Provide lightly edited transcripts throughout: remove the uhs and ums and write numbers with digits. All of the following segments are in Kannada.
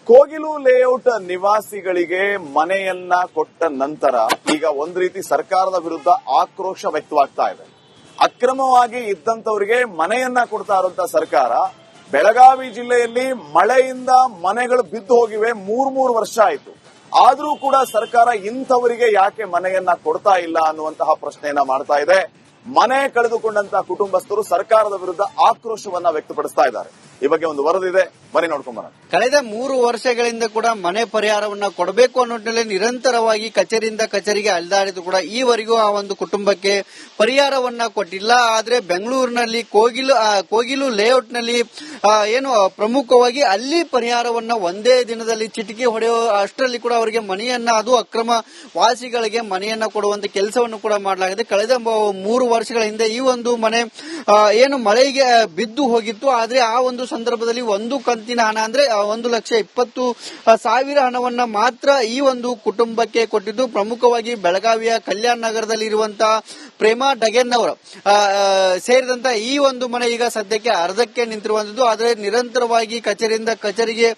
ಕೋಗಿಲು ಲೇಔಟ್ ನಿವಾಸಿಗಳಿಗೆ ಮನೆಯನ್ನ ಕೊಟ್ಟ ನಂತರ ಈಗ ಒಂದ್ ರೀತಿ ಸರ್ಕಾರದ ವಿರುದ್ಧ ಆಕ್ರೋಶ ವ್ಯಕ್ತವಾಗ್ತಾ ಇದೆ. ಅಕ್ರಮವಾಗಿ ಇದ್ದಂತವರಿಗೆ ಮನೆಯನ್ನ ಕೊಡ್ತಾ ಇರುವಂತ ಸರ್ಕಾರ ಬೆಳಗಾವಿ ಜಿಲ್ಲೆಯಲ್ಲಿ ಮಳೆಯಿಂದ ಮನೆಗಳು ಬಿದ್ದು ಹೋಗಿವೆ. ಮೂರು ವರ್ಷ ಆಯಿತು. ಆದ್ರೂ ಕೂಡ ಸರ್ಕಾರ ಇಂಥವರಿಗೆ ಯಾಕೆ ಮನೆಯನ್ನ ಕೊಡ್ತಾ ಇಲ್ಲ ಅನ್ನುವಂತಹ ಪ್ರಶ್ನೆಯನ್ನ ಮಾಡ್ತಾ ಇದೆ. ಮನೆ ಕಳೆದುಕೊಂಡಂತಹ ಕುಟುಂಬಸ್ಥರು ಸರ್ಕಾರದ ವಿರುದ್ಧ ಆಕ್ರೋಶವನ್ನ ವ್ಯಕ್ತಪಡಿಸ್ತಾ ಇದ್ದಾರೆ. ಈ ಬಗ್ಗೆ ಒಂದು ವರದಿದೆ, ಬನ್ನಿ ನೋಡ್ಕೊಂಡ್ ಬರೋಣ. ಕಳೆದ 3 ವರ್ಷಗಳಿಂದ ಕೂಡ ಮನೆ ಪರಿಹಾರವನ್ನ ಕೊಡಬೇಕು ಅನ್ನೋ ನಿಟ್ಟಿನಲ್ಲಿ ನಿರಂತರವಾಗಿ ಕಚೇರಿಯಿಂದ ಕಚೇರಿಗೆ ಅಲೆದಾಡಿದ್ರು ಕೂಡ ಈವರೆಗೂ ಆ ಒಂದು ಕುಟುಂಬಕ್ಕೆ ಪರಿಹಾರವನ್ನ ಕೊಟ್ಟಿಲ್ಲ. ಆದ್ರೆ ಬೆಂಗಳೂರಿನಲ್ಲಿ ಕೋಗಿಲು ಲೇಔಟ್ ನಲ್ಲಿ ಏನು ಪ್ರಮುಖವಾಗಿ ಅಲ್ಲಿ ಪರಿಹಾರವನ್ನ ಒಂದೇ ದಿನದಲ್ಲಿ ಚಿಟಿಕೆ ಹೊಡೆಯೋ ಅಷ್ಟರಲ್ಲಿ ಕೂಡ ಅವರಿಗೆ ಮನೆಯನ್ನ, ಅದು ಅಕ್ರಮ ವಾಸಿಗಳಿಗೆ ಮನೆಯನ್ನ ಕೊಡುವಂತ ಕೆಲಸವನ್ನು ಕೂಡ ಮಾಡಲಾಗಿದೆ. ಕಳೆದ 3 ವರ್ಷಗಳ ಹಿಂದೆ ಈ ಒಂದು ಮನೆ ಏನು ಮಳೆಗೆ ಬಿದ್ದು ಹೋಗಿತ್ತು. ಆದ್ರೆ ಆ ಒಂದು ಸಂದರ್ಭದಲ್ಲಿ ಒಂದು ಕಂತಿನ ಹಣ ಅಂದ್ರೆ 1,20,000 ಹಣವನ್ನ ಮಾತ್ರ ಈ ಒಂದು ಕುಟುಂಬಕ್ಕೆ ಕೊಟ್ಟಿದ್ದು. ಪ್ರಮುಖವಾಗಿ ಬೆಳಗಾವಿಯ ಕಲ್ಯಾಣ ನಗರದಲ್ಲಿ ಇರುವಂತಹ ಪ್ರೇಮಾ ಡಗೆನ್ ಅವರು ಸೇರಿದಂತ ಈ ಒಂದು ಮನೆ ಈಗ ಸದ್ಯಕ್ಕೆ ಅರ್ಧಕ್ಕೆ ನಿಂತಿರುವಂತದ್ದು. ಆದ್ರೆ ನಿರಂತರವಾಗಿ ಕಚೇರಿಯಿಂದ ಕಚೇರಿಗೆ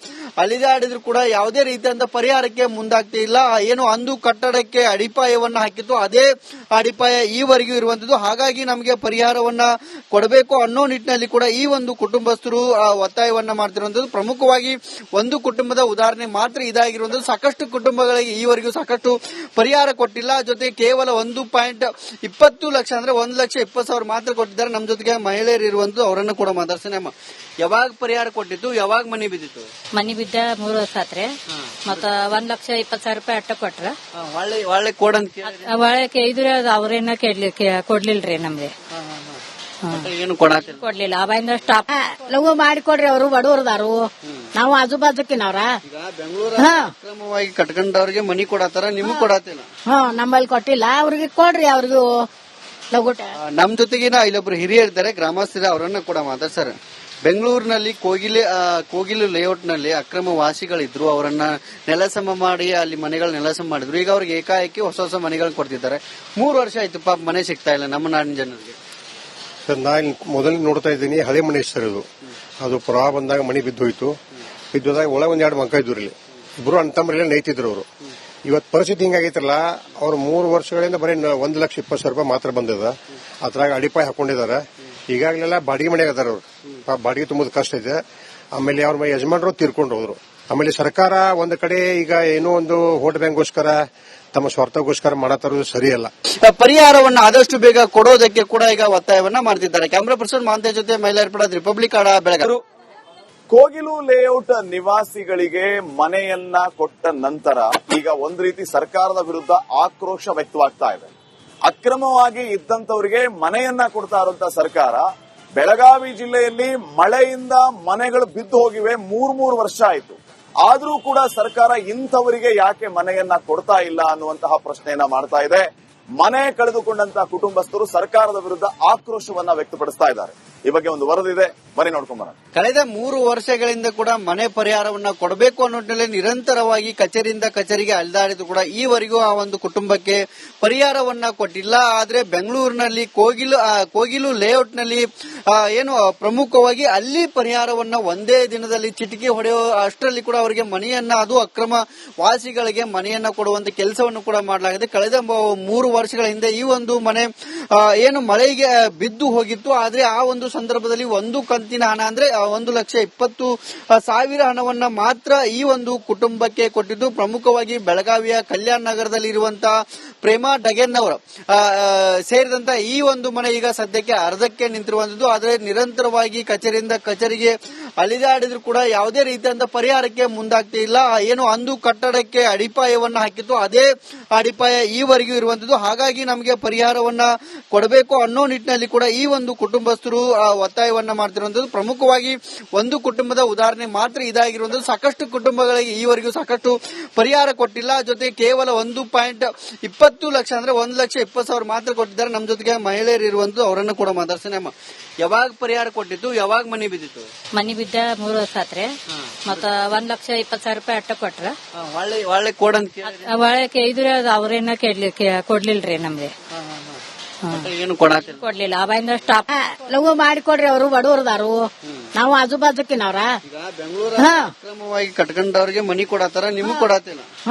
ಅಲಿದಾಡಿದ್ರು ಕೂಡ ಯಾವುದೇ ರೀತಿಯಾದ ಪರಿಹಾರಕ್ಕೆ ಮುಂದಾಗ್ತಾ ಇಲ್ಲ. ಏನು ಅಂದು ಕಟ್ಟಡಕ್ಕೆ ಅಡಿಪಾಯವನ್ನ ಹಾಕಿತ್ತು, ಅದೇ ಅಡಿಪಾಯ ಈವರೆಗೂ ಇರುವಂತದ್ದು. ಹಾಗಾಗಿ ನಮಗೆ ಪರಿಹಾರವನ್ನ ಕೊಡಬೇಕು ಅನ್ನೋ ನಿಟ್ಟಿನಲ್ಲಿ ಕೂಡ ಈ ಒಂದು ಕುಟುಂಬಸ್ಥರು ಒತ್ತಾಯವನ್ನ ಮಾಡ್ತಿರುವಂತದ್ದು. ಪ್ರಮುಖವಾಗಿ ಒಂದು ಕುಟುಂಬದ ಉದಾಹರಣೆ ಮಾತ್ರ ಇದಾಗಿರುವಂತದ್ದು. ಸಾಕಷ್ಟು ಕುಟುಂಬಗಳಿಗೆ ಈವರೆಗೂ ಸಾಕಷ್ಟು ಪರಿಹಾರ ಕೊಟ್ಟಿಲ್ಲ. ಜೊತೆ ಕೇವಲ 1.20 ಲಕ್ಷ ಅಂದ್ರೆ 1,20,000 ಮಾತ್ರ ಕೊಟ್ಟಿದ್ದಾರೆ. ನಮ್ಮ ಜೊತೆಗೆ ಮಹಿಳೆಯರು ಇರುವಂತದ್ದು, ಅವರನ್ನು ಕೂಡ ಮಾತಾಡ್ತಾನೆ. ಅಮ್ಮ, ಯಾವಾಗ ಪರಿಹಾರ ಕೊಟ್ಟಿತ್ತು, ಯಾವಾಗ ಮನೆ ಬಿದ್ದಿತ್ತು? ಮನಿ ಬಿದ್ದ 3 ವರ್ಷ ಆತ್ರಿ. ಮತ್ತ 1,20,000 ಅಟ್ಟ ಕೊಟ್ರ. ಒಳ್ಳೆ ಕೊಡಂತ ಒಳಕ್ಕೆ ಇದ್ರೆ ಅವ್ರೇನ ಕೊಡ್ಲಿಲ್ರಿ ನಮ್ಗೆ. ಏನು ಕೊಡ್ಲಿಲ್ಲ. ಅವಾಗಿಂದ ಸ್ಟಾಪ್ ಲಘು ಮಾಡಿಕೊಡ್ರಿ. ಅವರು ಬಡವರದಾರು, ನಾವು ಆಜು ಬಾಜುಕಿನವ್ರ. ಅಕ್ರಮವಾಗಿ ಕಟ್ಕೊಂಡವ್ರಿಗೆ ಮನಿ ಕೊಡತಾರ, ನಿಮಗ್ ಕೊಡತಿಲ್ಲ. ನಮ್ಮಲ್ಲಿ ಕೊಟ್ಟಿಲ್ಲ. ಅವ್ರಿಗೆ ಕೊಡ್ರಿ, ಅವ್ರಿಗೂ ಲಘು. ನಮ್ ಜೊತೆಗಿನ ಇಲ್ಲೊಬ್ರು ಹಿರಿಯರ್ ಇದ್ದಾರೆ, ಗ್ರಾಮಸ್ಥರ, ಅವರನ್ನ ಕೂಡ ಮಾತಾಡ್ತಾರೆ. ಬೆಂಗಳೂರಿನಲ್ಲಿ ಕೋಗಿಲು ಲೇಔಟ್ ನಲ್ಲಿ ಅಕ್ರಮ ವಾಸಿಗಳಿದ್ರು, ಅವರನ್ನ ನೆಲಸಮ ಮಾಡಿ ಅಲ್ಲಿ ಮನೆಗಳ ನೆಲಸಮ ಮಾಡಿದ್ರು. ಈಗ ಅವ್ರಿಗೆ ಏಕಾಏಕಿ ಹೊಸ ಮನೆಗಳನ್ನ ಕೊಡ್ತಿದ್ದಾರೆ. 3 ವರ್ಷ ಆಯ್ತು, ಪಾಪ ಮನೆ ಸಿಗ್ತಾ ಇಲ್ಲ ನಮ್ಮ ನಾಡಿನ ಜನರಿಗೆ. ಸರ್, ನಾನು ಮೊದಲು ನೋಡ್ತಾ ಇದ್ದೀನಿ ಹಳೆ ಮನೆ ಸರ್. ಅದು ಪ್ರವಾಹ ಬಂದಾಗ ಮನೆ ಬಿದ್ದೋಯ್ತು. ಬಿದ್ದೋದಾಗ ಒಳಗೆ 1-2 ಮಕ್ಕ ಇದ್ರು. ಇಲ್ಲಿ ಇಬ್ರು ಅಣ್ತಂಬರೆಲ್ಲ ನೈತಿದ್ರು ಅವರು. ಇವತ್ತು ಪರಿಸ್ಥಿತಿ ಹಿಂಗಾಗೈತ್ರಲ್ಲ, ಅವ್ರು 3 ವರ್ಷಗಳಿಂದ ಬರೀ 1,20,000 ಮಾತ್ರ ಬಂದದ. ಅದ್ರಾಗ ಅಡಿಪಾಯ ಹಾಕೊಂಡಿದ್ದಾರೆ. ಈಗಾಗಲೆಲ್ಲ ಬಾಡಿಗೆ ಮನೆಗೆ ಅದಾರ ಅವ್ರು. ಬಾಡಿಗೆ ತುಂಬುದು ಕಷ್ಟ ಇದೆ. ಆಮೇಲೆ ಅವ್ರ ಯಜಮಾನರು ತೀರ್ಕೊಂಡು ಹೋದ್ರು. ಆಮೇಲೆ ಸರ್ಕಾರ ಒಂದ್ ಕಡೆ ಈಗ ಏನೋ ಒಂದು ವೋಟ್ ಬ್ಯಾಂಕ್ಗೋಸ್ಕರ, ತಮ್ಮ ಸ್ವಾರ್ಥಗೋಸ್ಕರ ಮಾಡತ್ತಾರು ಸರಿಯಲ್ಲ. ಪರಿಹಾರವನ್ನ ಆದಷ್ಟು ಬೇಗ ಕೊಡೋದಕ್ಕೆ ಕೂಡ ಈಗ ಒತ್ತಾಯವನ್ನ ಮಾಡ್ತಿದ್ದಾರೆ. ಕ್ಯಾಮರಾ ಪರ್ಸನ್ ಮಾಂತೆ ಜೊತೆ ಮಹಿಳೆಯರ ಪಡ ರಿಪಬ್ಲಿಕ್ ಆಡ ಬೆಳಗಾವಿ. ಕೋಗಿಲು ಲೇಔಟ್ ನಿವಾಸಿಗಳಿಗೆ ಮನೆಯನ್ನ ಕೊಟ್ಟ ನಂತರ ಈಗ ಒಂದ್ ರೀತಿ ಸರ್ಕಾರದ ವಿರುದ್ಧ ಆಕ್ರೋಶ ವ್ಯಕ್ತವಾಗ್ತಾ ಇದೆ. ಅಕ್ರಮವಾಗಿ ಇದ್ದಂತವರಿಗೆ ಮನೆಯನ್ನ ಕೊಡ್ತಾ ಇರುವಂತ ಸರ್ಕಾರ ಬೆಳಗಾವಿ ಜಿಲ್ಲೆಯಲ್ಲಿ ಮಳೆಯಿಂದ ಮನೆಗಳು ಬಿದ್ದು ಹೋಗಿವೆ. ಮೂರು ವರ್ಷ ಆಯಿತು. ಆದ್ರೂ ಕೂಡ ಸರ್ಕಾರ ಇಂಥವರಿಗೆ ಯಾಕೆ ಮನೆಯನ್ನ ಕೊಡ್ತಾ ಇಲ್ಲ ಅನ್ನುವಂತಹ ಪ್ರಶ್ನೆಯನ್ನ ಮಾಡ್ತಾ ಇದೆ. ಮನೆ ಕಳೆದುಕೊಂಡಂತಹ ಕುಟುಂಬಸ್ಥರು ಸರ್ಕಾರದ ವಿರುದ್ಧ ಆಕ್ರೋಶವನ್ನ ವ್ಯಕ್ತಪಡಿಸ್ತಾ ಇದ್ದಾರೆ. ಈ ಬಗ್ಗೆ ಒಂದು ವರದಿದೆ, ಬನ್ನಿ ನೋಡ್ಕೊಂಡ್ ಬರೋಣ. ಕಳೆದ 3 ವರ್ಷಗಳಿಂದ ಕೂಡ ಮನೆ ಪರಿಹಾರವನ್ನ ಕೊಡಬೇಕು ಅನ್ನೋ ನಿಟ್ಟಿನಲ್ಲಿ ನಿರಂತರವಾಗಿ ಕಚೇರಿಯಿಂದ ಕಚೇರಿಗೆ ಅಲೆದಾಡಿದ್ರು ಕೂಡ ಈವರೆಗೂ ಆ ಒಂದು ಕುಟುಂಬಕ್ಕೆ ಪರಿಹಾರವನ್ನ ಕೊಟ್ಟಿಲ್ಲ. ಆದ್ರೆ ಬೆಂಗಳೂರಿನಲ್ಲಿ ಕೋಗಿಲು ಲೇಔಟ್ ನಲ್ಲಿ ಏನು ಪ್ರಮುಖವಾಗಿ ಅಲ್ಲಿ ಪರಿಹಾರವನ್ನ ಒಂದೇ ದಿನದಲ್ಲಿ ಚಿಟಿಕೆ ಹೊಡೆಯೋ ಅಷ್ಟರಲ್ಲಿ ಕೂಡ ಅವರಿಗೆ ಮನೆಯನ್ನ, ಅದು ಅಕ್ರಮ ವಾಸಿಗಳಿಗೆ ಮನೆಯನ್ನ ಕೊಡುವಂತ ಕೆಲಸವನ್ನು ಕೂಡ ಮಾಡಲಾಗಿದೆ. ಕಳೆದ 3 ವರ್ಷಗಳ ಹಿಂದೆ ಈ ಒಂದು ಮನೆ ಏನು ಮಳೆಗೆ ಬಿದ್ದು ಹೋಗಿತ್ತು. ಆದ್ರೆ ಆ ಒಂದು ಸಂದರ್ಭದಲ್ಲಿ ಒಂದು ಕಂತಿನ ಹಣ ಅಂದ್ರೆ 1,20,000 ಹಣವನ್ನ ಮಾತ್ರ ಈ ಒಂದು ಕುಟುಂಬಕ್ಕೆ ಕೊಟ್ಟಿದ್ದು. ಪ್ರಮುಖವಾಗಿ ಬೆಳಗಾವಿಯ ಕಲ್ಯಾಣ ನಗರದಲ್ಲಿ ಇರುವಂತಹ ಪ್ರೇಮಾ ಡಗೆನ್ ಅವರು ಸೇರಿದಂತ ಈ ಒಂದು ಮನೆ ಈಗ ಸದ್ಯಕ್ಕೆ ಅರ್ಧಕ್ಕೆ ನಿಂತಿರುವಂತದ್ದು. ಆದ್ರೆ ನಿರಂತರವಾಗಿ ಕಚೇರಿಯಿಂದ ಕಚೇರಿಗೆ ಅಲಿದಾಡಿದ್ರು ಕೂಡ ಯಾವುದೇ ರೀತಿಯಾದ ಪರಿಹಾರಕ್ಕೆ ಮುಂದಾಗ್ತಾ ಇಲ್ಲ. ಏನು ಅಂದು ಕಟ್ಟಡಕ್ಕೆ ಅಡಿಪಾಯವನ್ನ ಹಾಕಿತ್ತು, ಅದೇ ಅಡಿಪಾಯ ಈವರೆಗೂ ಇರುವಂತದ್ದು. ಹಾಗಾಗಿ ನಮಗೆ ಪರಿಹಾರವನ್ನ ಕೊಡಬೇಕು ಅನ್ನೋ ನಿಟ್ಟಿನಲ್ಲಿ ಕೂಡ ಈ ಒಂದು ಕುಟುಂಬಸ್ಥರು ಒತ್ತಾಯವನ್ನ ಮಾಡ್ತಿರುವಂತದ್ದು. ಪ್ರಮುಖವಾಗಿ ಒಂದು ಕುಟುಂಬದ ಉದಾಹರಣೆ ಮಾತ್ರ ಇದಾಗಿರುವಂತದ್ದು. ಸಾಕಷ್ಟು ಕುಟುಂಬಗಳಿಗೆ ಈವರೆಗೂ ಸಾಕಷ್ಟು ಪರಿಹಾರ ಕೊಟ್ಟಿಲ್ಲ. ಜೊತೆ ಕೇವಲ 1.20 ಲಕ್ಷ ಅಂದ್ರೆ 1,20,000 ಮಾತ್ರ ಕೊಟ್ಟಿದ್ದಾರೆ. ನಮ್ಮ ಜೊತೆಗೆ ಮಹಿಳೆಯರು ಇರುವಂತದ್ದು, ಅವರನ್ನು ಕೂಡ ಮಾತಾಡ್ತಾನೆ. ಅಮ್ಮ, ಯಾವಾಗ ಪರಿಹಾರ ಕೊಟ್ಟಿತ್ತು, ಯಾವಾಗ ಮನೆ ಬಿದ್ದಿತ್ತು? ಮನಿ ಬಿದ್ದ 3 ವರ್ಷ ಆತ್ರಿ. ಮತ್ತ 1,20,000 ಅಟ್ಟ ಕೊಟ್ರ. ಒಳ್ಳೆ ಕೊಡಂತ ಒಳಕ್ಕೆ ಇದ್ರೆ ಅವ್ರೇನ ಕೊಡ್ಲಿಲ್ರಿ ನಮ್ಗೆ. ಏನು ಕೊಡ್ಲಿಲ್ಲ. ಅವಾಗಿಂದ ಸ್ಟಾಪ್ ಲಘು ಮಾಡಿಕೊಡ್ರಿ. ಅವರು ಬಡವರದಾರು, ನಾವು ಆಜು ಬಾಜುಕಿನವ್ರ ಈಗ ಬೆಂಗಳೂರಲ್ಲಿ ಅಕ್ರಮವಾಗಿ ಕಟ್ಕೊಂಡವ್ರಿಗೆ ಮನಿ ಕೊಡತಾರ ನಿಮಗ್ ಕೊಡತಿಲ್ಲ.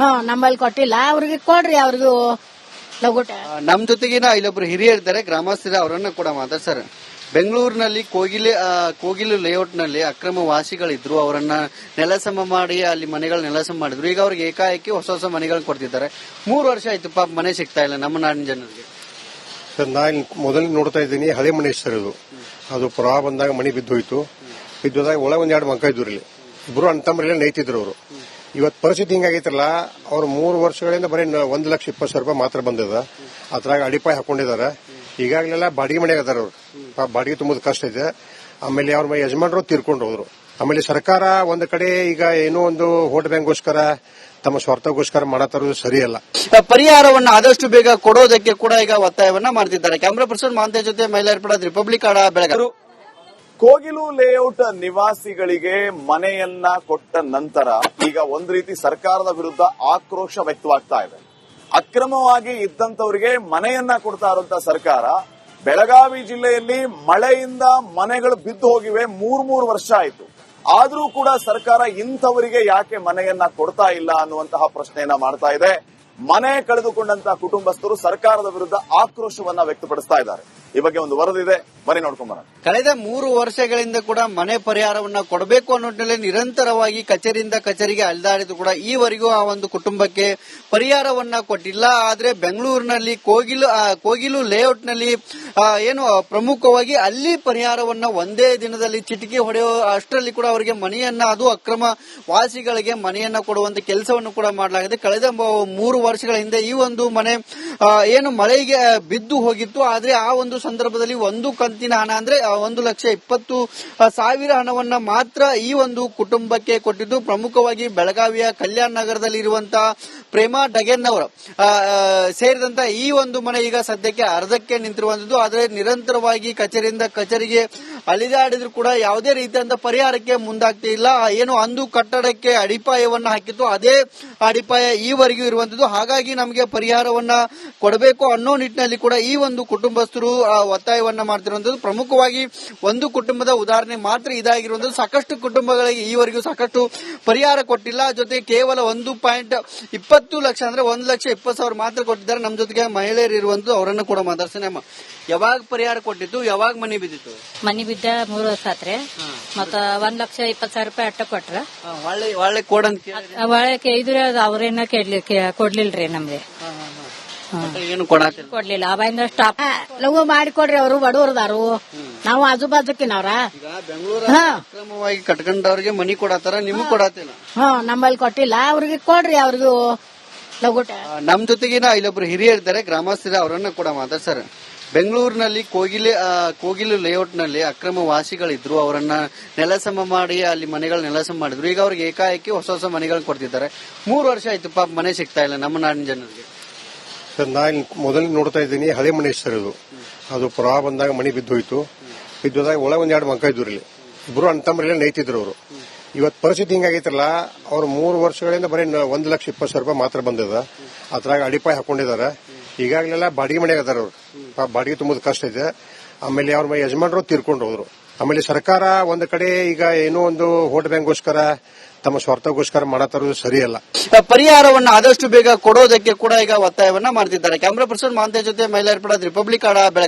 ನಮ್ಮಲ್ಲಿ ಕೊಟ್ಟಿಲ್ಲ, ಅವ್ರಿಗೆ ಕೊಡ್ರಿ ಅವ್ರಿಗೂ ಲಗುಟ. ನಮ್ ಜೊತೆಗಿನ ಇಲ್ಲೊಬ್ರು ಹಿರಿಯರ್ ಇದ್ದಾರೆ, ಗ್ರಾಮಸ್ಥರ, ಅವರನ್ನ ಕೂಡ ಮಾತಾಡ್ತಾರೆ. ಬೆಂಗಳೂರಿನಲ್ಲಿ ಕೋಗಿಲು ಲೇಔಟ್ ನಲ್ಲಿ ಅಕ್ರಮ ವಾಸಿಗಳಿದ್ರು, ಅವರನ್ನ ನೆಲಸಮ ಮಾಡಿ ಅಲ್ಲಿ ಮನೆಗಳ ನೆಲಸಮ ಮಾಡಿದ್ರು. ಈಗ ಅವ್ರಿಗೆ ಏಕಾಏಕಿ ಹೊಸ ಹೊಸ ಮನೆಗಳನ್ನ ಕೊಡ್ತಿದ್ದಾರೆ. 3 ವರ್ಷ ಆಯ್ತು, ಪಾಪ ಮನೆ ಸಿಗ್ತಾ ಇಲ್ಲ ನಮ್ಮ ನಾಡಿನ ಜನರಿಗೆ. ಸರ್, ನಾನು ಮೊದಲು ನೋಡ್ತಾ ಇದ್ದೀನಿ ಹಳೆ ಮನೆ ಸರ್ ಇದು. ಅದು ಪ್ರವಾಹ ಬಂದಾಗ ಮನೆ ಬಿದ್ದೋಯ್ತು. ಬಿದ್ದೋದಾಗ ಒಳಗೆ 1-2 ಮಕ್ಕ ಇದ್ರು ಇಲ್ಲಿ. ಇಬ್ರು ಅಣ್ತಮ್ಮರೆಲ್ಲ ನೈತಿದ್ರು ಅವರು. ಇವತ್ತು ಪರಿಸ್ಥಿತಿ ಹಿಂಗಾಗೈತ್ರಲ್ಲ, ಅವ್ರು 3 ವರ್ಷಗಳಿಂದ ಬರೀ 1,20,000 ರೂಪಾಯಿ ಮಾತ್ರ ಬಂದಿದ. ಅದ್ರಾಗ ಅಡಿಪಾಯ ಹಾಕೊಂಡಿದ್ದಾರೆ. ಈಗಾಗಲೆಲ್ಲ ಬಾಡಿಗೆ ಮನೆಗೆ ಅದಾರ ಅವ್ರು. ಬಾಡಿಗೆ ತುಂಬುದು ಕಷ್ಟ ಇದೆ. ಆಮೇಲೆ ಅವ್ರ ಯಜಮಾನರು ತೀರ್ಕೊಂಡು ಹೋದ್ರು. ಆಮೇಲೆ ಸರ್ಕಾರ ಒಂದ್ ಕಡೆ ಈಗ ಏನೋ ಒಂದು ವೋಟ್ ಬ್ಯಾಂಕ್ಗೋಸ್ಕರ ತಮ್ಮ ಸ್ವಾರ್ಥಗೋಸ್ಕರ ಮಾಡತ್ತಾರೋದು ಸರಿಯಲ್ಲ. ಪರಿಹಾರವನ್ನ ಆದಷ್ಟು ಬೇಗ ಕೊಡೋದಕ್ಕೆ ಕೂಡ ಈಗ ಒತ್ತಾಯವನ್ನ ಮಾಡ್ತಿದ್ದಾರೆ. ಕ್ಯಾಮ್ರಾ ಪರ್ಸನ್ ಮಾಂತೆ ಜೊತೆ ಮೈಲಾರಪಡ, ರಿಪಬ್ಲಿಕ್ ಆಡ, ಬೆಳಗಾವಿ. ಕೋಗಿಲು ಲೇಔಟ್ ನಿವಾಸಿಗಳಿಗೆ ಮನೆಯನ್ನ ಕೊಟ್ಟ ನಂತರ ಈಗ ಒಂದ್ ರೀತಿ ಸರ್ಕಾರದ ವಿರುದ್ಧ ಆಕ್ರೋಶ ವ್ಯಕ್ತವಾಗ್ತಾ ಇದೆ. ಅಕ್ರಮವಾಗಿ ಇದ್ದಂತವರಿಗೆ ಮನೆಯನ್ನ ಕೊಡ್ತಾ ಇರುವಂತ ಸರ್ಕಾರ, ಬೆಳಗಾವಿ ಜಿಲ್ಲೆಯಲ್ಲಿ ಮಳೆಯಿಂದ ಮನೆಗಳು ಬಿದ್ದು ಹೋಗಿವೆ. 3 ವರ್ಷ ಆಯಿತು. ಆದ್ರೂ ಕೂಡ ಸರ್ಕಾರ ಇಂಥವರಿಗೆ ಯಾಕೆ ಮನೆಯನ್ನ ಕೊಡ್ತಾ ಇಲ್ಲ ಅನ್ನುವಂತಹ ಪ್ರಶ್ನೆಯನ್ನ ಮಾಡ್ತಾ ಇದೆ. ಮನೆ ಕಳೆದುಕೊಂಡಂತಹ ಕುಟುಂಬಸ್ಥರು ಸರ್ಕಾರದ ವಿರುದ್ಧ ಆಕ್ರೋಶವನ್ನ ವ್ಯಕ್ತಪಡಿಸ್ತಾ ಇದ್ದಾರೆ. ಈ ಬಗ್ಗೆ ಒಂದು ವರದಿ ಇದೆ, ಬನ್ನಿ ನೋಡ್ಕೊಂಡ್ ಬರೋಣ. ಕಳೆದ 3 ವರ್ಷಗಳಿಂದ ಕೂಡ ಮನೆ ಪರಿಹಾರವನ್ನ ಕೊಡಬೇಕು ಅನ್ನೋ ನಿಟ್ಟಿನಲ್ಲಿ ನಿರಂತರವಾಗಿ ಕಚೇರಿಯಿಂದ ಕಚೇರಿಗೆ ಅಲೆದಾಡಿದ್ರು ಕೂಡ ಈವರೆಗೂ ಆ ಒಂದು ಕುಟುಂಬಕ್ಕೆ ಪರಿಹಾರವನ್ನ ಕೊಟ್ಟಿಲ್ಲ. ಆದ್ರೆ ಬೆಂಗಳೂರಿನಲ್ಲಿ ಕೋಗಿಲು ಲೇಔಟ್ ನಲ್ಲಿ ಏನು ಪ್ರಮುಖವಾಗಿ ಅಲ್ಲಿ ಪರಿಹಾರವನ್ನ ಒಂದೇ ದಿನದಲ್ಲಿ ಚಿಟಿಕೆ ಹೊಡೆಯೋ ಅಷ್ಟರಲ್ಲಿ ಕೂಡ ಅವರಿಗೆ ಮನೆಯನ್ನ, ಅದು ಅಕ್ರಮ ವಾಸಿಗಳಿಗೆ ಮನೆಯನ್ನ ಕೊಡುವಂತ ಕೆಲಸವನ್ನು ಕೂಡ ಮಾಡಲಾಗಿದೆ. ಕಳೆದ 3 ವರ್ಷಗಳ ಹಿಂದೆ ಈ ಒಂದು ಮನೆ ಏನು ಮಳೆಗೆ ಬಿದ್ದು ಹೋಗಿತ್ತು. ಆದ್ರೆ ಆ ಒಂದು ಸಂದರ್ಭದಲ್ಲಿ ಒಂದು ಕಂತಿನ ಹಣ ಅಂದ್ರೆ 1,20,000 ಹಣವನ್ನ ಮಾತ್ರ ಈ ಒಂದು ಕುಟುಂಬಕ್ಕೆ ಕೊಟ್ಟಿದ್ದು. ಪ್ರಮುಖವಾಗಿ ಬೆಳಗಾವಿಯ ಕಲ್ಯಾಣ ನಗರದಲ್ಲಿ ಇರುವಂತಹ ಪ್ರೇಮಾ ಡಗೆನ್ ಅವರು ಸೇರಿದಂತ ಈ ಒಂದು ಮನೆ ಈಗ ಸದ್ಯಕ್ಕೆ ಅರ್ಧಕ್ಕೆ ನಿಂತಿರುವಂತದ್ದು. ಆದ್ರೆ ನಿರಂತರವಾಗಿ ಕಚೇರಿಯಿಂದ ಕಚೇರಿಗೆ ಅಲಿದಾಡಿದ್ರು ಕೂಡ ಯಾವುದೇ ರೀತಿಯಾದ ಪರಿಹಾರಕ್ಕೆ ಮುಂದಾಗ್ತಾ ಇಲ್ಲ. ಏನು ಅಂದು ಕಟ್ಟಡಕ್ಕೆ ಅಡಿಪಾಯವನ್ನ ಹಾಕಿತ್ತು, ಅದೇ ಅಡಿಪಾಯ ಈವರೆಗೂ ಇರುವಂತದ್ದು. ಹಾಗಾಗಿ ನಮಗೆ ಪರಿಹಾರವನ್ನ ಕೊಡಬೇಕು ಅನ್ನೋ ನಿಟ್ಟಿನಲ್ಲಿ ಕೂಡ ಈ ಒಂದು ಕುಟುಂಬಸ್ಥರು ಒತ್ತಾಯವನ್ನ ಮಾಡ್ತಿರುವಂತದ್ದು. ಪ್ರಮುಖವಾಗಿ ಒಂದು ಕುಟುಂಬದ ಉದಾಹರಣೆ ಮಾತ್ರ ಇದಾಗಿರುವಂತದ್ದು. ಸಾಕಷ್ಟು ಕುಟುಂಬಗಳಿಗೆ ಈವರೆಗೂ ಸಾಕಷ್ಟು ಪರಿಹಾರ ಕೊಟ್ಟಿಲ್ಲ. ಜೊತೆ ಕೇವಲ 1.20 ಲಕ್ಷ ಅಂದ್ರೆ 1,20,000 ಮಾತ್ರ ಕೊಟ್ಟಿದ್ದಾರೆ. ನಮ್ಮ ಜೊತೆಗೆ ಮಹಿಳೆಯರು ಇರುವಂತದ್ದು, ಅವರನ್ನು ಕೂಡ ಮಾತಾಡ್ತಾನೆ. ಅಮ್ಮ, ಯಾವಾಗ ಪರಿಹಾರ ಕೊಟ್ಟಿತ್ತು, ಯಾವಾಗ ಮನೆ ಬಿದ್ದಿತ್ತು? ಮನಿ ಬಿದ್ದ 3 ವರ್ಷ ಆತ್ರಿ. ಮತ್ತ 1,20,000 ರೂಪಾಯಿ ಅಟ್ಟ ಕೊಟ್ರ. ಒಳ್ಳೆ ಕೊಡಂತ ಒಳಕ್ಕೆ ಇದ್ರೆ ಅವ್ರೇನ ಕೊಡ್ಲಿಲ್ರಿ ನಮ್ಗೆ. ಏನು ಕೊಡ್ಲಿಲ್ಲ. ಅವಾಗಿಂದ ಸ್ಟಾಪ್ ಲಘು ಮಾಡಿಕೊಡ್ರಿ, ಅವರು ಬಡವರದಾರು, ನಾವು ಆಜು ಬಾಜುಕಿನವ್ರ. ಅಕ್ರಮವಾಗಿ ಕಟ್ಕೊಂಡವ್ರಿಗೆ ಮನಿ ಕೊಡತಾರ, ನಿಮಗ್ ಕೊಡತಿಲ್ಲ. ನಮ್ಮಲ್ಲಿ ಕೊಟ್ಟಿಲ್ಲ, ಅವ್ರಿಗೆ ಕೊಡ್ರಿ ಅವ್ರಿಗೂ ಲಗುಟ. ನಮ್ ಜೊತೆಗಿನ ಇಲ್ಲೊಬ್ರು ಹಿರಿಯರ್ ಇದ್ದಾರೆ, ಗ್ರಾಮಸ್ಥರ, ಅವರನ್ನ ಕೂಡ ಮಾತಾಡ್ತಾರೆ. ಬೆಂಗಳೂರಿನಲ್ಲಿ ಕೋಗಿಲು ಲೇಔಟ್ ನಲ್ಲಿ ಅಕ್ರಮ ವಾಸಿಗಳಿದ್ರು, ಅವರನ್ನ ನೆಲಸಮ ಮಾಡಿ ಅಲ್ಲಿ ಮನೆಗಳ ನೆಲಸಮ ಮಾಡಿದ್ರು. ಈಗ ಅವ್ರಿಗೆ ಏಕಾಏಕಿ ಹೊಸ ಹೊಸ ಮನೆಗಳನ್ನ ಕೊಡ್ತಿದ್ದಾರೆ. 3 ವರ್ಷ ಆಯ್ತು, ಪಾಪ ಮನೆ ಸಿಗ್ತಾ ಇಲ್ಲ ನಮ್ಮ ನಾಡಿನ ಜನರಿಗೆ. ಸರ್, ನಾನು ಮೊದಲು ನೋಡ್ತಾ ಇದ್ದೀನಿ ಹಳೆ ಮನೆ ಸರ್ ಇದು. ಅದು ಪ್ರವಾಹ ಬಂದಾಗ ಮನೆ ಬಿದ್ದೋಯ್ತು. ಬಿದ್ದೋದಾಗ ಒಳಗೆ 1-2 ಮಕ್ಕ ಇದ್ರು ಇಲ್ಲಿ. ಇಬ್ರು ಅಣ್ತಮ್ಮರೆಲ್ಲ ನೈತಿದ್ರು ಅವರು. ಇವತ್ತು ಪರಿಸ್ಥಿತಿ ಹಿಂಗಾಗೈತ್ರಲ್ಲ, ಅವ್ರು 3 ವರ್ಷಗಳಿಂದ ಬರೀ 1,20,000 ರೂಪಾಯಿ ಮಾತ್ರ ಬಂದಿದ. ಅದ್ರಾಗ ಅಡಿಪಾಯ ಹಾಕೊಂಡಿದ್ದಾರೆ. ಈಗಾಗಲೆಲ್ಲ ಬಾಡಿಗೆ ಮನೆಗೆ ಅದಾರ ಅವ್ರು. ಬಾಡಿಗೆ ತುಂಬುದು ಕಷ್ಟ ಇದೆ. ಆಮೇಲೆ ಅವ್ರ ಯಜಮಾನರು ತೀರ್ಕೊಂಡು ಹೋದ್ರು. ಆಮೇಲೆ ಸರ್ಕಾರ ಒಂದ್ ಕಡೆ ಈಗ ಏನೋ ಒಂದು ವೋಟ್ ಬ್ಯಾಂಕ್ಗೋಸ್ಕರ ತಮ್ಮ ಸ್ವಾರ್ಥಗೋಸ್ಕರ ಮಾಡತ್ತಾರೋದು ಸರಿಯಲ್ಲ. ಪರಿಹಾರವನ್ನ ಆದಷ್ಟು ಬೇಗ ಕೊಡೋದಕ್ಕೆ ಕೂಡ ಈಗ ಒತ್ತಾಯವನ್ನ ಮಾಡ್ತಿದ್ದಾರೆ. ಕ್ಯಾಮ್ರಾ ಪರ್ಸನ್ ಮಾಂತೆ ಜೊತೆ ಮೈಲಾರಪಡ, ರಿಪಬ್ಲಿಕ್ ಆಡ, ಬೆಳಗಾವಿ.